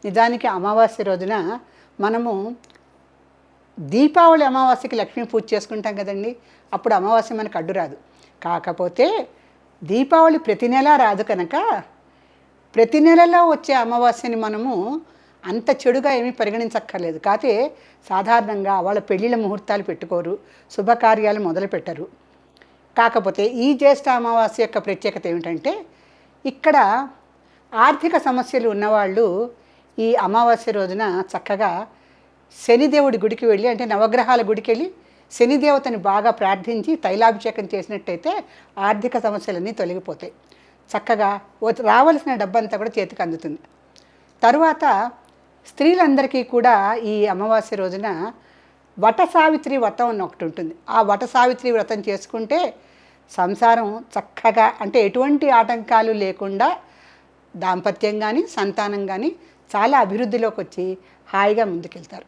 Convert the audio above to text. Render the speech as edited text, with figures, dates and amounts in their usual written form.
నిజానికి అమావాస్య రోజున మనము దీపావళి అమావాస్యకి లక్ష్మీ పూజ చేసుకుంటాం కదండి. అప్పుడు అమావాస్య మనకు అడ్డు రాదు. కాకపోతే దీపావళి ప్రతి నెల రాదు కనుక ప్రతి నెలలో వచ్చే అమావాస్యని మనము అంత చెడుగా ఏమీ పరిగణించక్కర్లేదు. కాకపోతే సాధారణంగా వాళ్ళ పెళ్ళిళ్ళ ముహూర్తాలు పెట్టుకోరు, శుభకార్యాలు మొదలు పెట్టరు. కాకపోతే ఈ జ్యేష్ఠ అమావాస్య యొక్క ప్రత్యేకత ఏమిటంటే ఇక్కడ ఆర్థిక సమస్యలు ఉన్నవాళ్ళు ఈ అమావాస్య రోజున చక్కగా శనిదేవుడి గుడికి వెళ్ళి, అంటే నవగ్రహాల గుడికి వెళ్ళి శనిదేవతని బాగా ప్రార్థించి తైలాభిషేకం చేసినట్టయితే ఆర్థిక సమస్యలన్నీ తొలగిపోతాయి. చక్కగా రావాల్సిన డబ్బంతా కూడా చేతికి అందుతుంది. తరువాత స్త్రీలందరికీ కూడా ఈ అమావాస్య రోజున వట సావిత్రి వ్రతం అని ఒకటి ఉంటుంది. ఆ వట సావిత్రి వ్రతం చేసుకుంటే సంసారం చక్కగా, అంటే ఎటువంటి ఆటంకాలు లేకుండా దాంపత్యం కానీ సంతానం కానీ చాలా అభివృద్ధిలోకి వచ్చి హాయిగా ముందుకెళ్తారు.